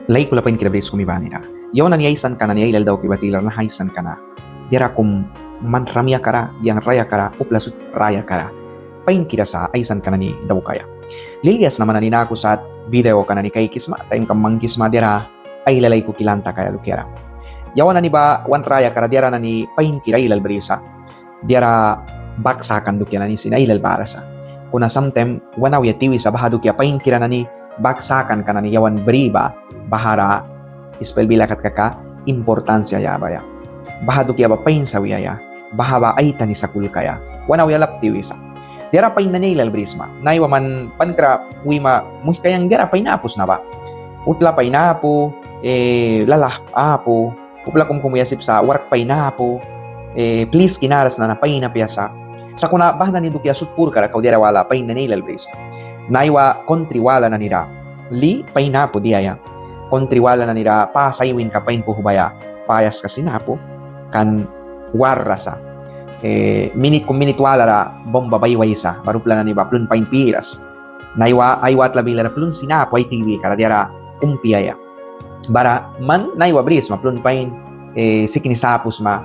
Lay kula pain kirabris kumibanira. Yaw na niyaisan ka na niyailal daw kibatilar na haisan ka na. Dira kum man ramya kara, yang raya kara, uplasut raya kara. Pain kira sa aisan ka na ni daw kaya. Lilias naman na ninako sa video ka na ni kay kisma, tayong kamang kisma dira ay lalay ko kilanta kaya lukiara. Yaw na ni ba wan raya kara dira na ni pain kira ilal brisa. Dira baksakan dukya na ni sinailal barasa. Kuna sometime wanaw ya tiwi sa bahaduk ya pain kira na ni baksakan ka na ni yawan briba bahara ispel bilakat kaka importansya ya baya. Bahaduk ya ba pain sa wiyaya bahaba ay tani sa kaya wanaw ya lapti wisa. Dira pain na nilal brisma. Naiwa man pankra wima muhi kayang dira pain apos na ba. Utla pain apo lalah apo upla kum kumuyasip sa work pain apo please kinaras na pain na piyasa. Sa kuna bahna ni dukya sutpur kara kau dira wala pain na nilal brisma. Naiwa kontriwala na nira li pain apo diaya. Kontriwala na nira pasaywin ka pain po hubaya payas kasi na po kan warrasa minit kung minit wala ra bomba bayway sa barupla na ni ba plun pain piras naiwa aywat labila na plun sinapo ay tiwi kara diara kumpiaya bara man naiwa bris ma plun pain sikinisapos ma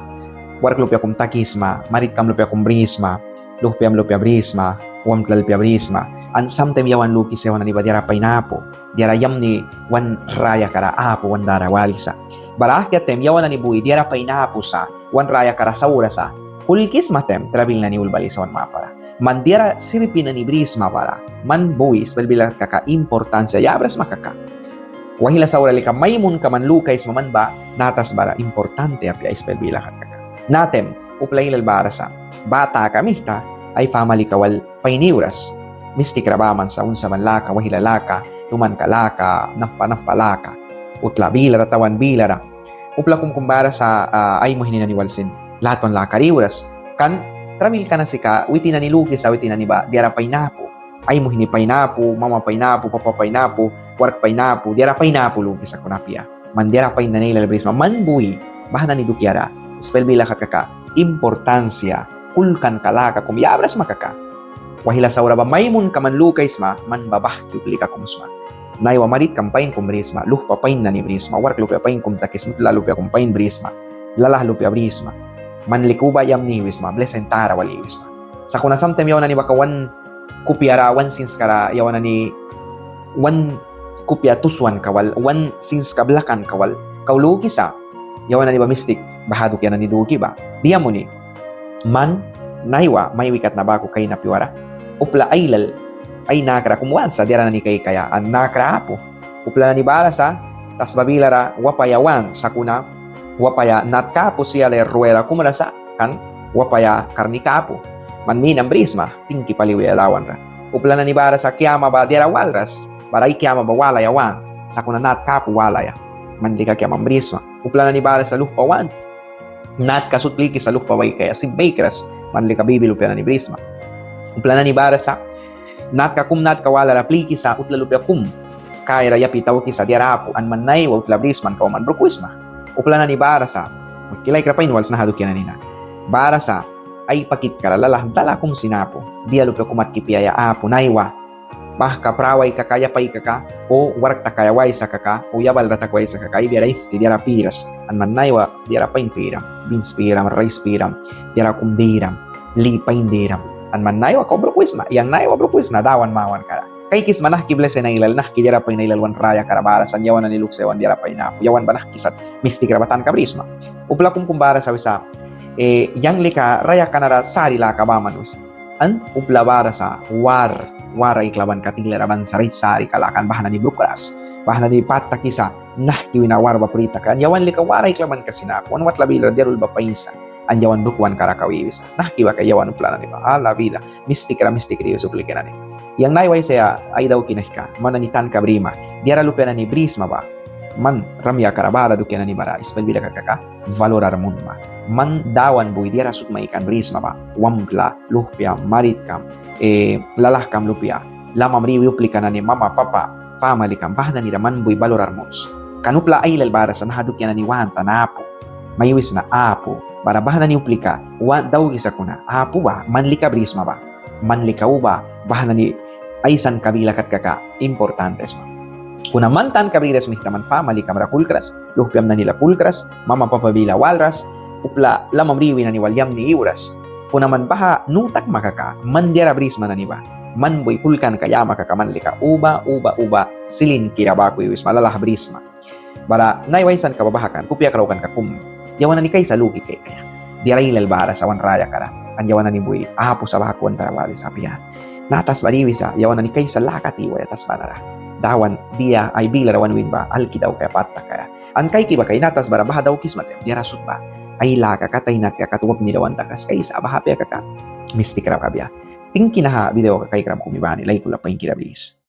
wark lupya kum takis ma marit kam lupya kum bris ma lupya bris ma wam tlalpya bris ma and sometime yawan lukis yawan na ni ba diara painapo diara yam ni wan raya kara apo wan dara walisa balah tem yawan na ni bui diara painapo sa wan raya kara sa urasa kulkis matem trabil na ni ulbali sa wan mapara man diara siripin na ni bris mapara man bui spell bilang kaka importansya yabras makaka wahila sa urali ka maymun ka man lukais maman ba natas bara importante apya spell bilang kaka natem uplay lalbarasa bata kami ta ay family kawal painiuras mistik rabaman sa unsa man laka wahila laka tuman kalaka napalaka utla bilara tawan bilara upla kum kumbara sa ay mo hininiwalsin laton la kariuras kan trabil ka na sika witi na niluki sa witi na ni ba diara painapo ay mo hini painapo mama painapo papa painapo work painapo diara painapo luki sa kunapia man diara pain na nila labrisma man buhi bahana ni dukyara spell bila kaka importansya kulkan kalaka kum yabras makaka wahila sa ura ba maymun ka man lukais ma man babah kiuplika kumusma naiwa marit kampain kum brisma luh papain na ni brisma work lupya pain kum takis mutla lupya kumpain brisma lalah lupya brisma man likuba yam ni wisma blesentara wali wisma sa kuna sometime yawan na ni baka wan kupyara wan sins kara yawan na ni wan kupya tuswan kawal wan sins kablakan kawal kauluki sa yawan na ni ba mistik bahaduk yan na ni duki ba diya mo ni man naiwa may wikat na bako kay napiwara upla ailal ay nakra kumuan sa diara na ni kay kaya an nakra apo upla na ni barasa tas babilara wapayawan sa kuna wapaya natkapo siya le ruera kumarasa kan wapaya karnikapo man minam brisma tingki paliwi alawan ra upla na ni barasa kiyama ba diara walras baray kiyama ba wala yawan sa kuna natkapo wala ya man lika kiyama brisma upla na ni barasa lupawan nat kasutli sa lupaway kaya si bakers man lika bibilu pera ni brisma upla na ni barasa nat kawala ra pliki sa utla lupya kum kaya ra yapi tawki sa diarapo an manay wa utla brisman ka man brukuisma upla na ni barasa magkilay krapain wals na haduk yan nina barasa ay pakit karalalah dala kum sinapo dia lupya kumat kipiyaya apo naiwa bah kapraway kakaya pay kaka o warak takayaway sa kaka o yabal ratakway sa kaka ibiaray ti diara piras an manaywa diara pain piram beans piram rice piram diara kum diram li pain diram an manaywa ko brukuisma yang naiwa brukuis na dawan mawan kara kay kis manah kiblese na ilal nah kidira pay na ilal wan raya karabara san yawan na nilukse wan dira pay na yawan banah kisat mistik rabatan kabrisma upla kum kumbara sa wisa yang lika raya kanara sari la kabaman us an upla bara sa wara iklaban katigla raban sari sari kalakan bahana ni brukras bahana ni patta kisa nah kiwina war baprita kan yawan lika wara iklaban kasina wan wat labila derul bapaisa an yawan brukwan karakawiwisa nah kiwa kay yawan upla na ni ba ala vida mistik ri suplikan ni yang naiway saya ay daw kinahika mananitan kabrima diara lupya na ni brisma ba man ramya karabara dukya na ni bara ispel bila kakaka valorar munma man dawan buy diara sut maikan brisma ba wamkla lupya marit kam lalah kam lupya lamam riwi uplika na ni mama papa family kam bahna ni raman buy valorar muns kanupla ay lalbara sa nahadukya na ni wanta na apo mayiwis na apo bara bahna ni uplika wan daw gisa kuna apo ba manlika brisma ba manlikaw ba bahana ni aysan kabila kat kaka importantes ma Kuna mantan kabridas mihtaman family kamera kulkras, luhpiam na nila kulkras, mama papabila walras, upla lamam riwi na ni walyam ni iuras. Kuna man baha nutak makaka, mandiara brisma na niba. Man boy kulkan kaya makakamanlika, uba, silin kirabako iwis malalah brisma. Bara naywaisan kababahakan, kupya karaukan kakum. Yawan na ni kay sa lugi kay kaya. Diaray lalbara sa wanraya kara. Ang yawan na ni boy, ahapo sa bahakuan tarawali sabihan. Natas bariwisa, yawan na ni kay sa lakatiway atas banara. Dawan, dia ay bila rawan win ba, alki daw kaya patta kaya. Ang kay kiba kay natas bara baha daw kismate, diarasut ba. Ay laka katay nat kakatuwag ni dawan takas kay sa abahapya kaka. Mistik raw kabya. Tingki na ha video kay kram kumibani, like ko lang pa yung kirablis.